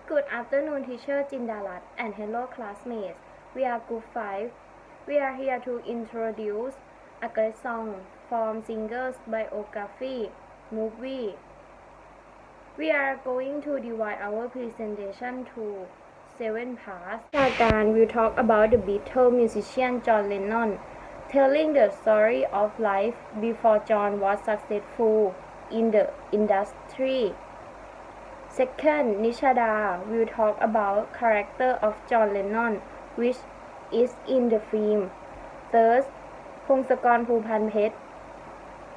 Good afternoon, teacher Jindalat, and hello, classmates. We are Group 5. We are here to introduce a great song from singer's biography movie. We are going to divide our presentation to 7 parts. Sagan will talk about the Beatles musician John Lennon, telling the story of life before John was successful in the industry. Second, Nishada will talk about character of John Lennon, which is in the film. Third, Phongsakorn Phuphanphet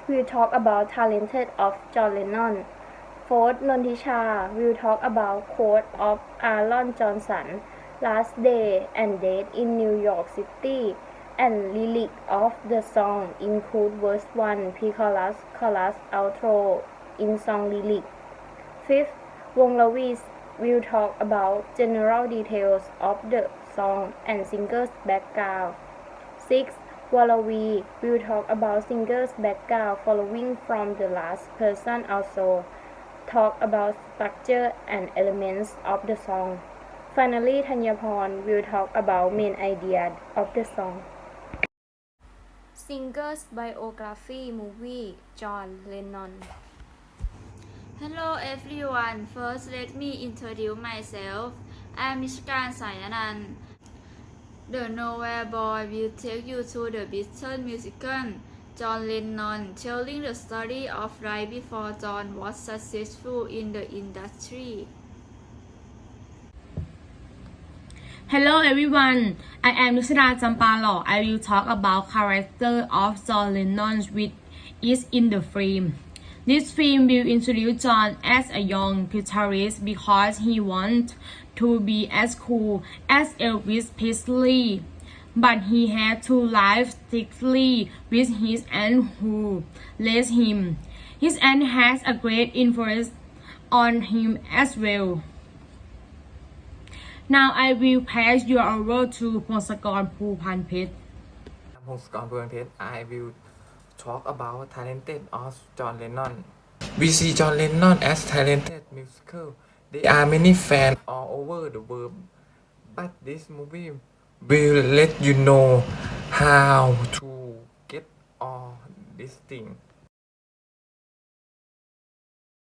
will talk about talented of John Lennon. Fourth, Nontisha will talk about quote of Aaron Johnson, Last Day and Date in New York City, and lyric of the song include verse 1, pre-chorus, chorus, outro in song lyric. Fifth, Wong Lewis will talk about general details of the song and singer's background. 6. Wallaby will talk about singer's background following from the last person also talk about structure and elements of the song. Finally, Thanyapon will talk about main idea of the song. Singer's biography movie John Lennon. Hello everyone, first let me introduce myself. I am Mishkan Sayanan. The Nowhere Boy will take you to the Beatles musical John Lennon, telling the story of life before John was successful in the industry. Hello everyone, I am Nushra Champalo. I will talk about character of John Lennon which is in the film. This film will introduce John as a young guitarist because he wants to be as cool as Elvis Presley, but he had to live strictly with his aunt who raised him. His aunt has a great influence on him as well. Now I will pass you over to Phongsakorn Phuphanphet. Phongsakorn Phuphanphet, I will talk about talented of John Lennon. We see John Lennon as talented musical. There are many fans all over the world, but this movie will let you know how to get all these things.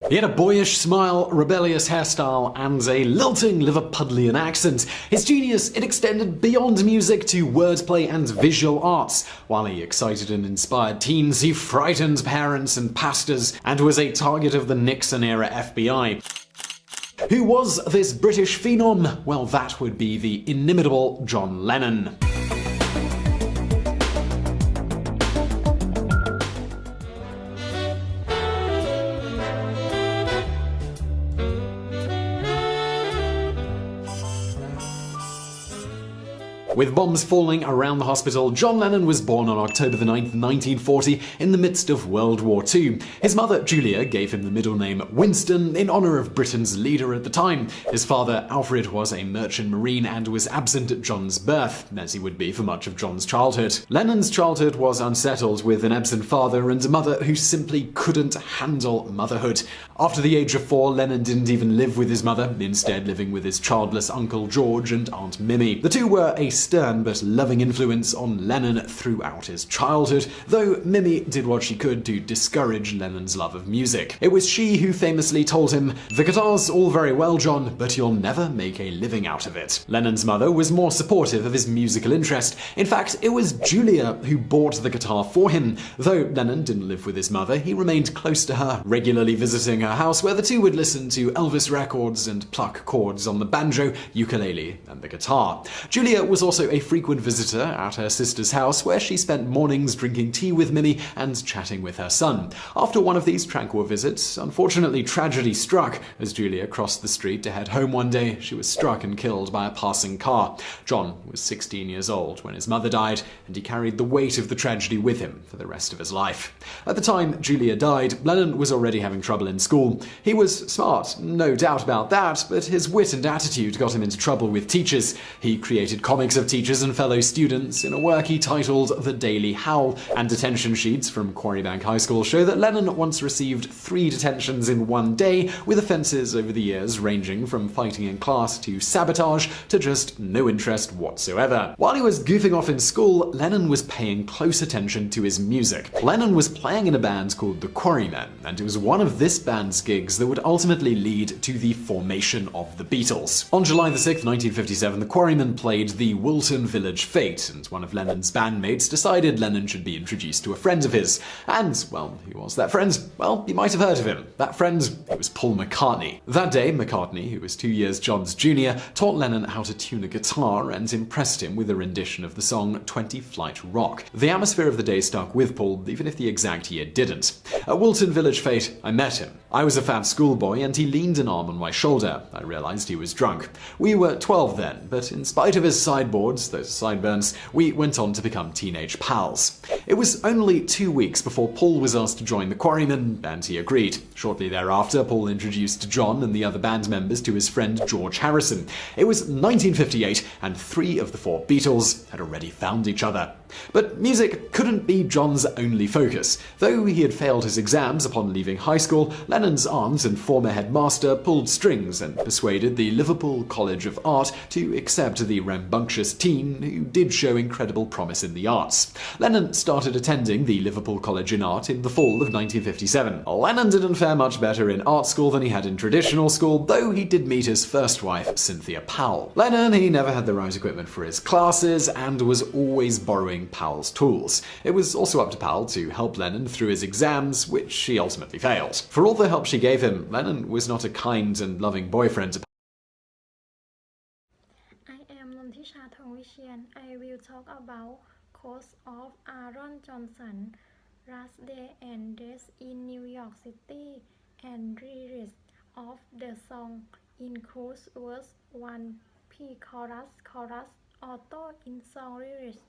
He had a boyish smile, rebellious hairstyle, and a lilting Liverpudlian accent. His genius, it extended beyond music to wordplay and visual arts. While he excited and inspired teens, he frightened parents and pastors, and was a target of the Nixon-era FBI. Who was this British phenom? Well, that would be the inimitable John Lennon. With bombs falling around the hospital, John Lennon was born on October 9, 1940, in the midst of World War II. His mother, Julia, gave him the middle name Winston in honor of Britain's leader at the time. His father, Alfred, was a merchant marine and was absent at John's birth, as he would be for much of John's childhood. Lennon's childhood was unsettled, with an absent father and a mother who simply couldn't handle motherhood. After the age of 4, Lennon didn't even live with his mother, instead living with his childless Uncle George and Aunt Mimi. The two were a stern but loving influence on Lennon throughout his childhood, though Mimi did what she could to discourage Lennon's love of music. It was she who famously told him, "The guitar's all very well, John, but you'll never make a living out of it." Lennon's mother was more supportive of his musical interest. In fact, it was Julia who bought the guitar for him. Though Lennon didn't live with his mother, he remained close to her, regularly visiting her house where the two would listen to Elvis records and pluck chords on the banjo, ukulele, and the guitar. Julia was also a frequent visitor at her sister's house, where she spent mornings drinking tea with Mimi and chatting with her son. After one of these tranquil visits, unfortunately tragedy struck. As Julia crossed the street to head home one day, she was struck and killed by a passing car. John was 16 years old when his mother died, and he carried the weight of the tragedy with him for the rest of his life. At the time Julia died, Lennon was already having trouble in school. He was smart, no doubt about that, but his wit and attitude got him into trouble with teachers. He created comics of teachers and fellow students in a work he titled The Daily Howl, and detention sheets from Quarrybank High School show that Lennon once received 3 detentions in one day, with offences over the years ranging from fighting in class to sabotage to just no interest whatsoever. While he was goofing off in school, Lennon was paying close attention to his music. Lennon was playing in a band called the Quarrymen, and it was one of this band's gigs that would ultimately lead to the formation of the Beatles. On July 6, 1957, the Quarrymen played the Wilton Village Fete, and one of Lennon's bandmates decided Lennon should be introduced to a friend of his. And, well, who was that friend? Well, you might have heard of him. That friend, it was Paul McCartney. That day, McCartney, who was 2 years John's junior, taught Lennon how to tune a guitar and impressed him with a rendition of the song 20 Flight Rock. The atmosphere of the day stuck with Paul, even if the exact year didn't. At Wilton Village Fete, I met him. I was a fat schoolboy and he leaned an arm on my shoulder. I realized he was drunk. We were 12 then, but in spite of his sideboards, those sideburns, we went on to become teenage pals. It was only 2 weeks before Paul was asked to join the Quarrymen, and he agreed. Shortly thereafter, Paul introduced John and the other band members to his friend George Harrison. It was 1958, and 3 of the 4 Beatles had already found each other. But music couldn't be John's only focus. Though he had failed his exams upon leaving high school, Lennon's aunt and former headmaster pulled strings and persuaded the Liverpool College of Art to accept the rambunctious teen who did show incredible promise in the arts. Lennon started attending the Liverpool College in Art in the fall of 1957. Lennon didn't fare much better in art school than he had in traditional school, though he did meet his first wife, Cynthia Powell. Lennon, he never had the right equipment for his classes and was always borrowing Powell's tools. It was also up to Powell to help Lennon through his exams, which he ultimately failed. For all the help she gave him, Lennon was not a kind and loving boyfriend to I am Nontisha Thongvichian. I will talk about Coast of Aaron Johnson, Last Day and Days in New York City, and lyrics of the song includes verse 1, pre-chorus, chorus, auto in song lyrics.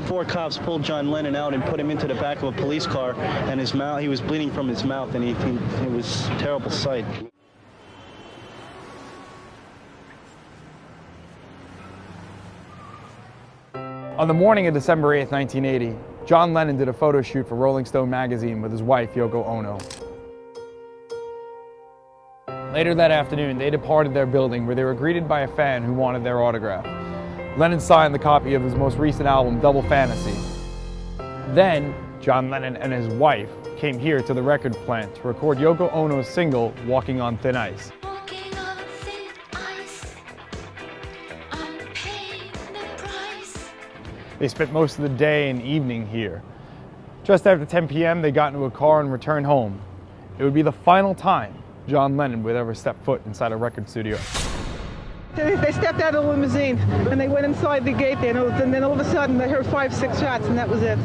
Four cops pulled John Lennon out and put him into the back of a police car, and he was bleeding from his mouth, and it was a terrible sight. On the morning of December 8, 1980, John Lennon did a photo shoot for Rolling Stone magazine with his wife, Yoko Ono. Later that afternoon, they departed their building where they were greeted by a fan who wanted their autograph. Lennon signed the copy of his most recent album, Double Fantasy. Then, John Lennon and his wife came here to the record plant to record Yoko Ono's single, Walking on Thin Ice. Walking on thin ice, I'm paying the price. They spent most of the day and evening here. Just after 10 p.m., they got into a car and returned home. It would be the final time John Lennon would ever step foot inside a record studio. They stepped out of the limousine and they went inside the gate there, and then all of a sudden they heard 5-6 shots, and that was it.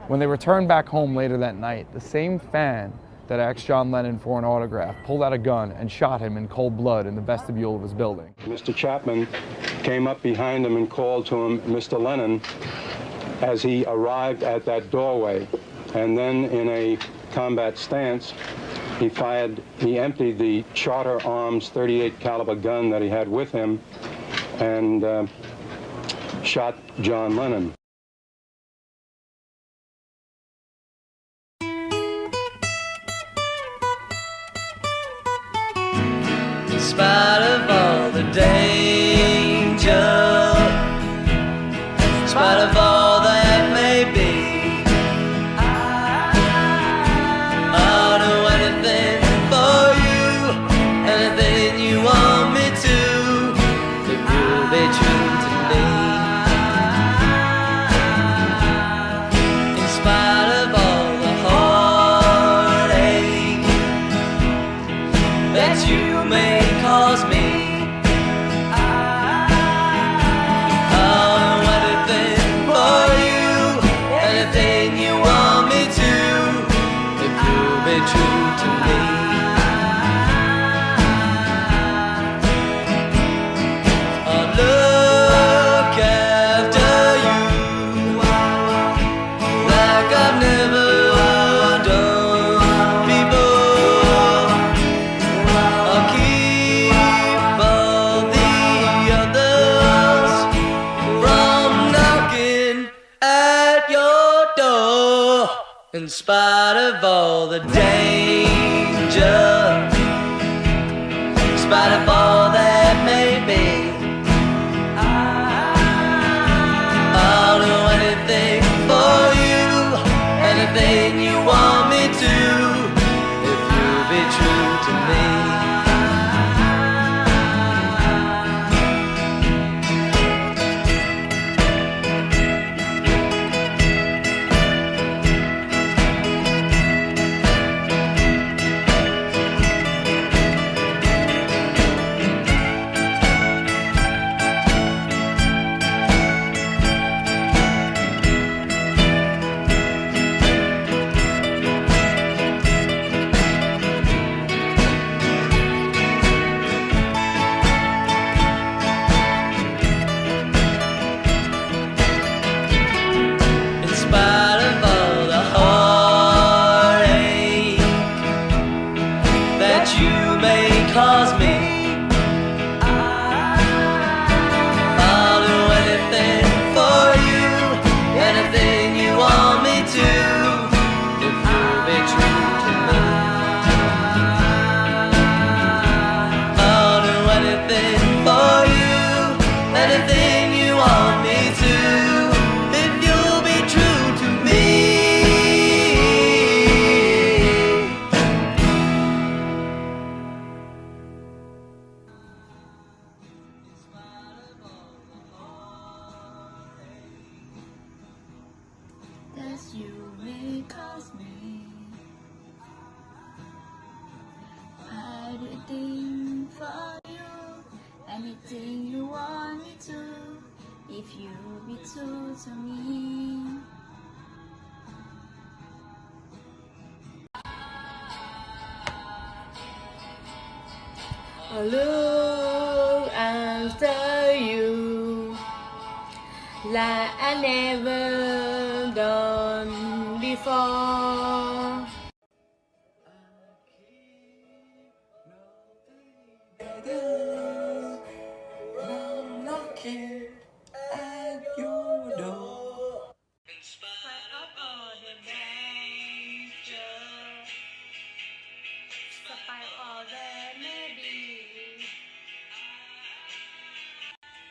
When they returned back home later that night, the same fan that asked John Lennon for an autograph pulled out a gun and shot him in cold blood in the vestibule of his building. Mr. Chapman came up behind him and called to him, Mr. Lennon, as he arrived at that doorway. And then in a combat stance, he emptied the Charter Arms .38 caliber gun that he had with him and shot John Lennon. spite of all the danger, in spite of all that may be, I'll do anything for you, anything you want me to, if you'll be true to me. In spite of all the heartache that you may cause me, I'll do anything for you, anything you want me to, if you'll be true to me. I'll look after you like I've never done before. I'll keep all the others from knocking at your door. In spite of all the danger, in spite of all that may be, I'll do anything for you, anything you want me to, if you'll be true to me. In spite of all the heartache that you may cause me, I'll do anything for you, anything you want me to, if you'll be true to me. I'll do anything for you, anything you want me to, if you'll be true to me. that you may cause me. I'll do anything for you, anything you want me to, if you be true to me. I'll look after you like I never done before. Knocking at your door. In spite of all the danger, despite all that may be,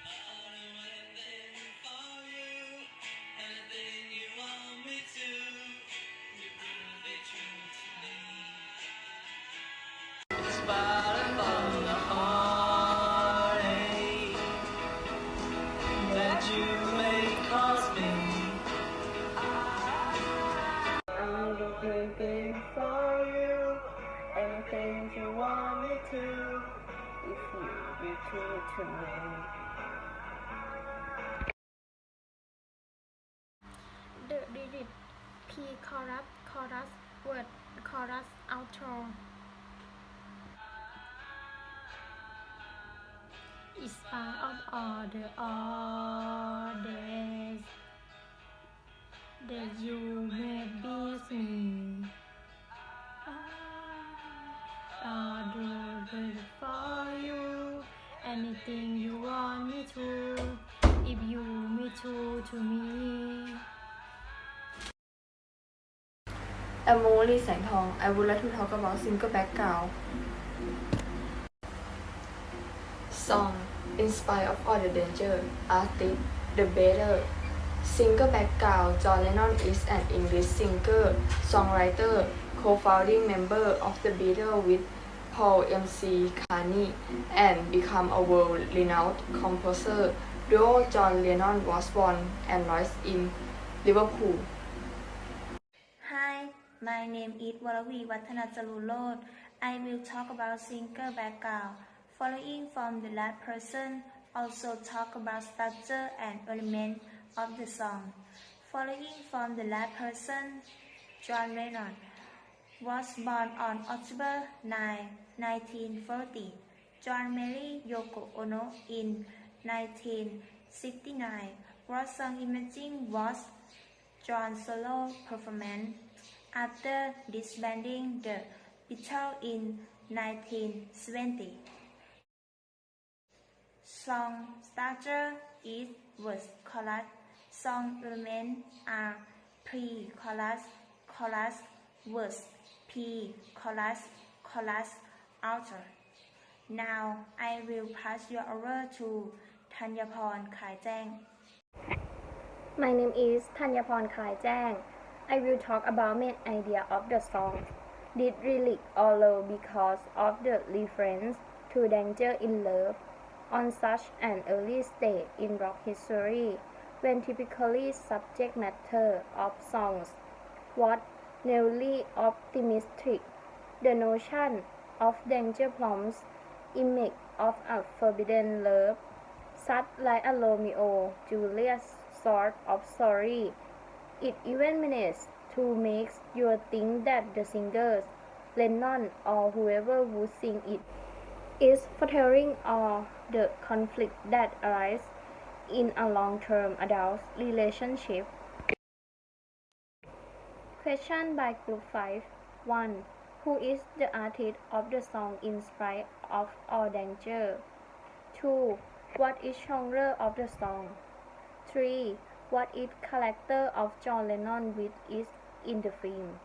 I'll do anything for you, anything you want me to, if you'll be true to me. In spite of all the heartache that you may cause me, I'll do anything for you, anything you want me to, if you be true to me. The digit pre-chorus, chorus, word, chorus, outro. In spite of all the days that you may beat me, I'll do it for you, anything you want me to, if you be true to me. แอมโมลีแสงทอง I would like to talk about single background Song In spite of all the danger, artist the better. Singer background John Lennon is an English singer, songwriter, co-founding member of the Beatles with Paul McCartney, and become a world-renowned composer. Though John Lennon was born and raised in Liverpool. Hi, my name is Waravi Wattanajarulod. I will talk about singer background. Following from the last person, also talk about structure and element of the song. Following from the last person, John Lennon was born on October 9, 1940. John married Yoko Ono in 1969. What song imaging was John's solo performance after disbanding the Beatles in 1970. Song structure is verse chorus. Song elements are pre-chorus, chorus, verse, pre-chorus, chorus, outro. Now I will pass you over to Thanyapon Khaijang. My name is Thanyapon Khaijang. I will talk about main idea of the song. Did really follow because of the reference to danger in love on such an early stage in rock history, when typically subject matter of songs was naively optimistic. The notion of danger prompts image of a forbidden love, such like a Romeo-Juliet sort of story. It even manages to make you think that the singers, Lennon or whoever would sing it, is foretelling of the conflict that arises in a long-term adult relationship. Question by Group 5. 1. Who is the artist of the song In Spite of All Danger? 2. What is genre of the song? 3. What is character of John Lennon with is in the film?